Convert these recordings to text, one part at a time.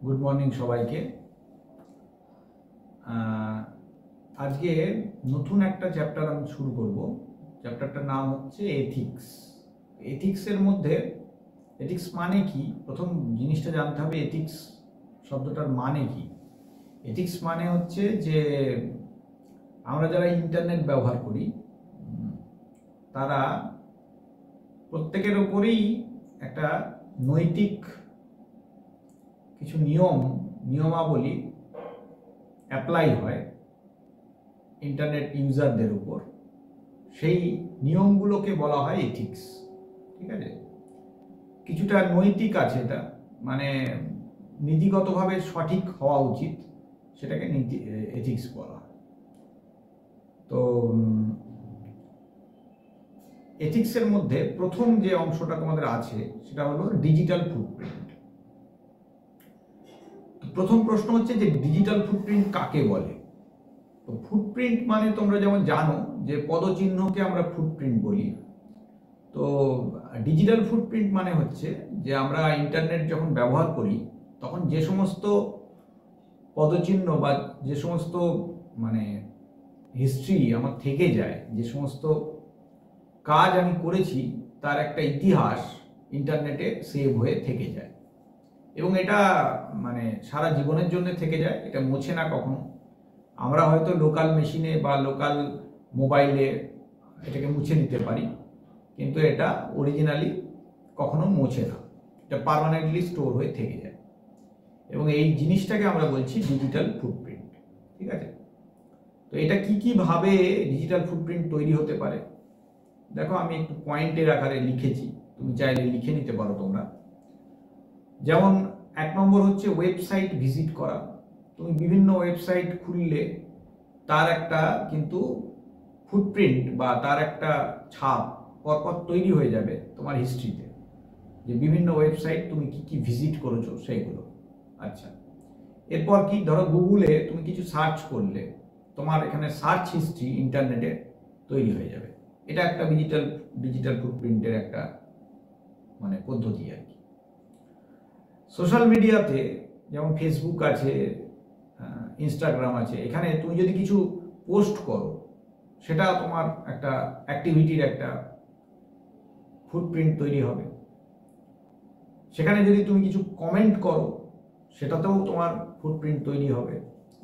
Good morning সবাইকে। আজকে নতুন একটা চ্যাপ্টার আমি শুরু করব। চ্যাপ্টারটার নাম হচ্ছে এথিক্স। এথিক্সের মধ্যে এথিক্স মানে কি, প্রথম জিনিসটা জানতে হবে এথিক্স শব্দটার মানে কি। এথিক্স মানে হচ্ছে যে আমরা যারা ইন্টারনেট ব্যবহার করি তারা প্রত্যেকের ওপরেই একটা নৈতিক কিছু নিয়মাবলী অ্যাপ্লাই হয় ইন্টারনেট ইউজারদের উপর। সেই নিয়মগুলোকে বলা হয় এথিক্স। ঠিক আছে, কিছুটা নৈতিক আছে, এটা মানে নীতিগতভাবে সঠিক হওয়া উচিত, সেটাকে এথিক্স বলা হয়। তো এথিক্সের মধ্যে প্রথম যে অংশটা তোমাদের আছে সেটা হলো ডিজিটাল ফুটপ্রিন্ট। প্রথম প্রশ্ন হচ্ছে যে ডিজিটাল ফুটপ্রিন্ট কাকে বলে। তো ফুটপ্রিন্ট মানে তোমরা যেমন জানো যে পদচিহ্নকে আমরা ফুটপ্রিন্ট বলি। তো ডিজিটাল ফুটপ্রিন্ট মানে হচ্ছে যে আমরা ইন্টারনেট যখন ব্যবহার করি তখন যে সমস্ত পদচিহ্ন বা যে সমস্ত মানে হিস্ট্রি আমার থেকে যায়, যে সমস্ত কাজ আমি করেছি তার একটা ইতিহাস ইন্টারনেটে সেভ হয়ে থেকে যায়, এবং এটা মানে সারা জীবনের জন্য থেকে যায়, এটা মোছে না কখনো। আমরা হয়তো লোকাল মেশিনে বা লোকাল মোবাইলে এটাকে মুছে নিতে পারি, কিন্তু এটা অরিজিনালি কখনো মোছে না, এটা পার্মানেন্টলি স্টোর হয়ে থেকে যায়, এবং এই জিনিসটাকে আমরা বলছি ডিজিটাল ফুটপ্রিন্ট। ঠিক আছে, তো এটা কি ভাবে ডিজিটাল ফুটপ্রিন্ট তৈরি হতে পারে দেখো, আমি একটু পয়েন্টের আকারে লিখেছি, তুমি চাইলে লিখে নিতে পারো তোমরা। যেমন 1 নম্বর হচ্ছে ওয়েবসাইট ভিজিট করা। তুমি বিভিন্ন ওয়েবসাইট খুললে তার একটা কিন্তু ফুটপ্রিন্ট বা তার একটা ছাপ পরপর তৈরি হয়ে যাবে তোমার হিস্ট্রিতে, যে বিভিন্ন ওয়েবসাইট তুমি কি ভিজিট করেছো সেইগুলো। আচ্ছা, এরপর কি, ধরো গুগলে তুমি কিছু সার্চ করলে তোমার এখানে সার্চ হিস্ট্রি ইন্টারনেটে তৈরি হয়ে যাবে। এটা একটা ডিজিটাল ফুটপ্রিন্টের একটা মানে পদ্ধতি আর কি। সোশ্যাল মিডিয়াতে যেমন ফেসবুক আছে, ইনস্টাগ্রাম আছে, এখানে তুমি যদি কিছু পোস্ট করো সেটা তোমার একটা অ্যাক্টিভিটির একটা ফুটপ্রিন্ট তৈরি হবে। সেখানে যদি তুমি কিছু কমেন্ট করো সেটাতেও তোমার ফুটপ্রিন্ট তৈরি হবে।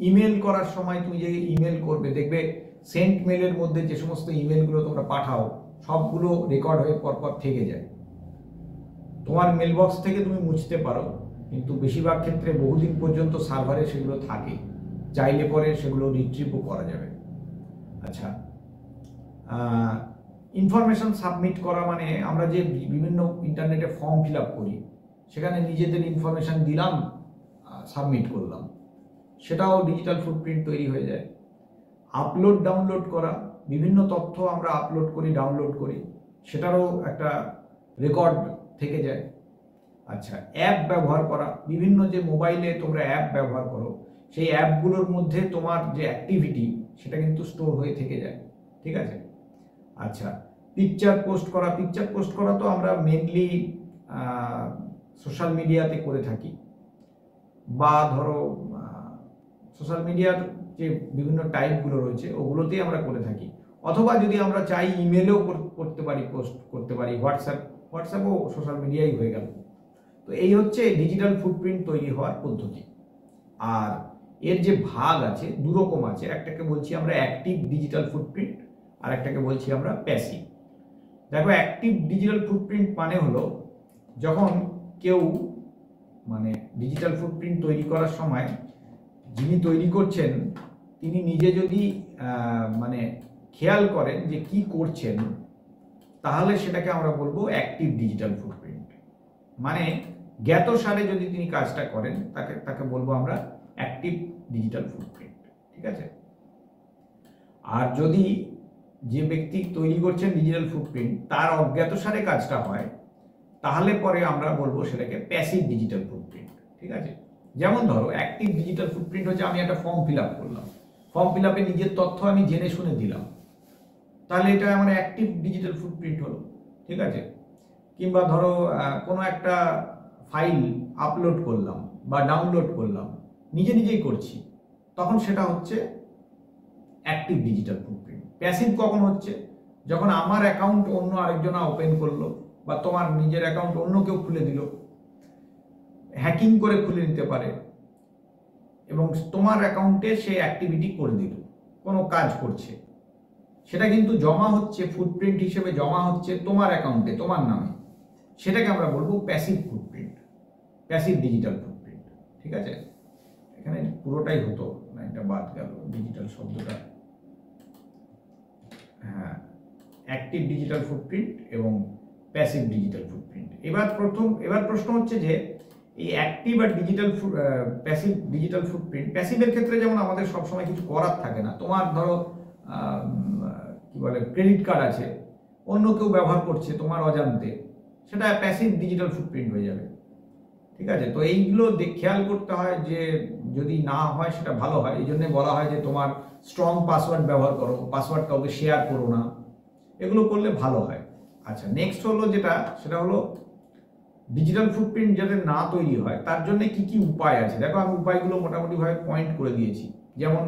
ইমেল করার সময় তুমি যে ইমেল করবে, দেখবে সেন্ট মেলের মধ্যে যে সমস্ত ইমেলগুলো তোমরা পাঠাও সবগুলো রেকর্ড হয়ে পরপর থেকে যায়। তোমার মেলবক্স থেকে তুমি মুছতে পারো, কিন্তু বেশিরভাগ ক্ষেত্রে বহুদিন পর্যন্ত সার্ভারে সেগুলো থাকে, চাইলে পরে সেগুলো রিট্রিভও করা যাবে। আচ্ছা, ইনফরমেশন সাবমিট করা মানে আমরা যে বিভিন্ন ইন্টারনেটে ফর্ম ফিল আপ করি, সেখানে নিজেদের ইনফরমেশন দিলাম, সাবমিট করলাম, সেটাও ডিজিটাল ফুটপ্রিন্ট তৈরি হয়ে যায়। আপলোড ডাউনলোড করা, বিভিন্ন তথ্য আমরা আপলোড করি, ডাউনলোড করি, সেটারও একটা রেকর্ড থেকে যায়। আচ্ছা, অ্যাপ ব্যবহার করা, বিভিন্ন যে মোবাইলে তোমরা অ্যাপ ব্যবহার করো সেই অ্যাপগুলোর মধ্যে তোমার যে অ্যাক্টিভিটি সেটা কিন্তু স্টোর হয়ে থেকে যায়। ঠিক আছে। আচ্ছা, পিকচার পোস্ট করা তো আমরা মেনলি সোশ্যাল মিডিয়াতে করে থাকি, বা ধরো সোশ্যাল মিডিয়ার যে বিভিন্ন টাইপগুলো রয়েছে ওগুলোতেই আমরা করে থাকি, অথবা যদি আমরা চাই ইমেলেও করতে পারি, পোস্ট করতে পারি, হোয়াটসঅ্যাপও সোশ্যাল মিডিয়াই হয়ে গেল। তো এই হচ্ছে ডিজিটাল ফুটপ্রিন্ট তৈরি হওয়ার পদ্ধতি। আর এর যে ভাগ আছে দুরকম আছে, একটাকে বলছি আমরা অ্যাক্টিভ ডিজিটাল ফুটপ্রিন্ট, আর একটাকে বলছি আমরা প্যাসিভ। দেখো, অ্যাক্টিভ ডিজিটাল ফুটপ্রিন্ট মানে হলো যখন কেউ মানে ডিজিটাল ফুটপ্রিন্ট তৈরি করার সময় যিনি তৈরি করছেন তিনি নিজে যদি মানে খেয়াল করেন যে কি করছেন, তাহলে সেটাকে আমরা বলবো অ্যাক্টিভ ডিজিটাল ফুটপ্রিন্ট। মানে জ্ঞাতসারে যদি তিনি কাজটা করেন তাকে বলবো আমরা অ্যাক্টিভ ডিজিটাল ফুটপ্রিন্ট। ঠিক আছে। আর যদি যে ব্যক্তি তৈরি করছেন ডিজিটাল ফুটপ্রিন্ট তার অজ্ঞাতসারে কাজটা হয়, তাহলে পরে আমরা বলবো সেটাকে প্যাসিভ ডিজিটাল ফুটপ্রিন্ট। ঠিক আছে। যেমন ধরো, অ্যাক্টিভ ডিজিটাল ফুটপ্রিন্ট হচ্ছে আমি একটা ফর্ম ফিল আপ করলাম, ফর্ম ফিল আপে নিজের তথ্য আমি জেনে শুনে দিলাম, তাহলে এটা আমার অ্যাক্টিভ ডিজিটাল ফুটপ্রিন্ট হলো। ঠিক আছে। কিংবা ধরো কোনো একটা ফাইল আপলোড করলাম বা ডাউনলোড করলাম, নিজে নিজেই করছি, তখন সেটা হচ্ছে অ্যাক্টিভ ডিজিটাল ফুটপ্রিন্ট। প্যাসিভ কখন হচ্ছে? যখন আমার অ্যাকাউন্ট অন্য আরেকজনা ওপেন করলো, বা তোমার নিজের অ্যাকাউন্ট অন্য কেউ খুলে দিল, হ্যাকিং করে খুলে নিতে পারে এবং তোমার অ্যাকাউন্টে সে অ্যাক্টিভিটি করে দিল, কোনো কাজ করছে, সেটা কিন্তু জমা হচ্ছে, ফুটপ্রিন্ট হিসেবে জমা হচ্ছে তোমার অ্যাকাউন্টে, তোমার নামে। সেটাকে আমরা বলবো passive footprint, passive digital footprint. ঠিক আছে, এখানে পুরোটাই হতো না, এটা বাদ গেল ডিজিটাল শব্দটা। হ্যাঁ, অ্যাক্টিভ ডিজিটাল ফুটপ্রিন্ট এবং প্যাসিভ ডিজিটাল ফুটপ্রিন্ট। এবার প্রশ্ন হচ্ছে যে এই অ্যাক্টিভ আর প্যাসিভ ডিজিটাল ফুটপ্রিন্ট, প্যাসিভের ক্ষেত্রে যেমন আমাদের সবসময় কিছু করার থাকে না। তোমার ধরো কি বলে ক্রেডিট কার্ড আছে, অন্য কেউ ব্যবহার করছে তোমার অজান্তে, সেটা প্যাসিভ ডিজিটাল ফুটপ্রিন্ট হয়ে যাবে। ঠিক আছে, তো এইগুলো খেয়াল করতে হয় যে যদি না হয় সেটা ভালো হয়। এই জন্য বলা হয় যে তোমার স্ট্রং পাসওয়ার্ড ব্যবহার করো, পাসওয়ার্ড কাউকে শেয়ার করো না, এগুলো করলে ভালো হয়। আচ্ছা, নেক্সট হলো সেটা হলো ডিজিটাল ফুটপ্রিন্ট যাতে না তৈরি হয় তার জন্য কি কি উপায় আছে। দেখো, আমি উপায়গুলো মোটামুটিভাবে পয়েন্ট করে দিয়েছি। যেমন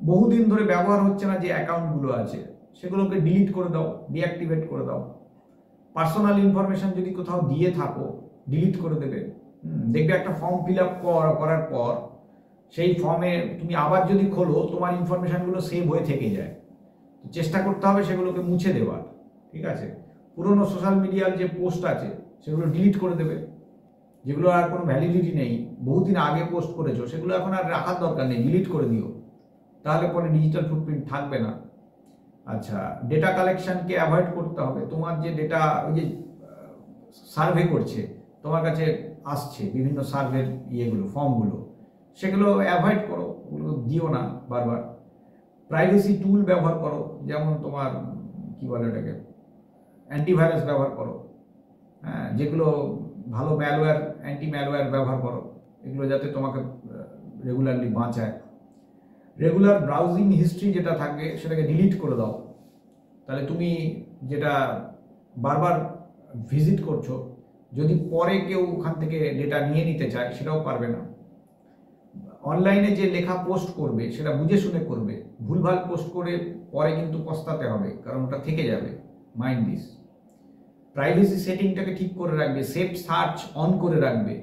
বহুদিন ধরে ব্যবহার হচ্ছে না যে অ্যাকাউন্টগুলো আছে, সেগুলোকে ডিলিট করে দাও, ডিঅ্যাক্টিভেট করে দাও। পার্সোনাল ইনফরমেশন যদি কোথাও দিয়ে থাকো, ডিলিট করে দেবে। দেখবে একটা ফর্ম ফিল আপ করার পর সেই ফর্মে তুমি আবার যদি খোলো, তোমার ইনফরমেশনগুলো সেভ হয়ে থেকে যায়। চেষ্টা করতে হবে সেগুলোকে মুছে দেওয়ার। ঠিক আছে, পুরোনো সোশ্যাল মিডিয়ার যে পোস্ট আছে সেগুলো ডিলিট করে দেবে, যেগুলো আর কোনো ভ্যালিডিটি নেই, বহুদিন আগে পোস্ট করেছো, সেগুলো এখন আর রাখার দরকার নেই, ডিলিট করে দিও, তাহলে পরে ডিজিটাল ফুটপ্রিন্ট থাকবে না। আচ্ছা, ডেটা কালেকশনকে অ্যাভয়েড করতে হবে। তোমার যে ডেটা, ওই যে সার্ভে করছে, তোমার কাছে আসছে বিভিন্ন সার্ভের ফর্মগুলো, সেগুলো অ্যাভয়েড করো, ওগুলো দিও না বারবার। প্রাইভেসি টুল ব্যবহার করো, যেমন তোমার কি বলে ওটাকে অ্যান্টিভাইরাস ব্যবহার করো। হ্যাঁ, যেগুলো ভালো ম্যালওয়্যার, অ্যান্টি ম্যালওয়্যার ব্যবহার করো, এগুলো যাতে তোমাকে রেগুলারলি বাঁচায়। রেগুলার ব্রাউজিং হিস্ট্রি যেটা থাকবে সেটাকে ডিলিট করে দাও, তাহলে তুমি যেটা বারবার ভিজিট করছো, যদি পরে কেউ ওখান থেকে ডেটা নিয়ে নিতে চায় সেটাও পারবে না। অনলাইনে যে লেখা পোস্ট করবে সেটা বুঝে শুনে করবে, ভুলভাল পোস্ট করে পরে কিন্তু পস্তাতে হবে, কারণ ওটা থেকে যাবে। Mind this. প্রাইভেসি সেটিংটাকে ঠিক করে রাখবে, সেফ সার্চ অন করে রাখবে।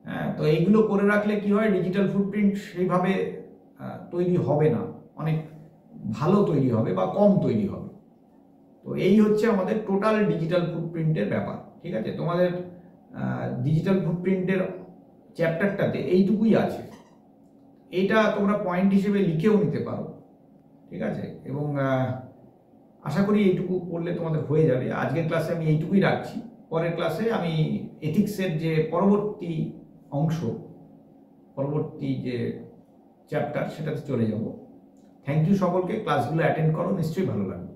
হ্যাঁ, তো এইগুলো করে রাখলে কি হয়, ডিজিটাল ফুটপ্রিন্ট সেইভাবে তৈরি হবে না, অনেক ভালো তৈরি হবে বা কম তৈরি হবে। তো এই হচ্ছে আমাদের টোটাল ডিজিটাল ফুটপ্রিন্টের ব্যাপার। ঠিক আছে, তোমাদের ডিজিটাল ফুটপ্রিন্টের চ্যাপ্টারটাতে এইটুকুই আছে, এইটা তোমরা পয়েন্ট হিসেবে লিখেও নিতে পারো। ঠিক আছে, এবং আশা করি এইটুকু পড়লে তোমাদের হয়ে যাবে। আজকের ক্লাসে আমি এইটুকুই রাখছি, পরের ক্লাসে আমি এথিক্সের যে পরবর্তী অংশ, পরবর্তী যে চ্যাপ্টার, সেটাতে চলে যাব। থ্যাংক ইউ সকলকে, ক্লাসগুলো অ্যাটেন্ড করো, নিশ্চয়ই ভালো লাগবে।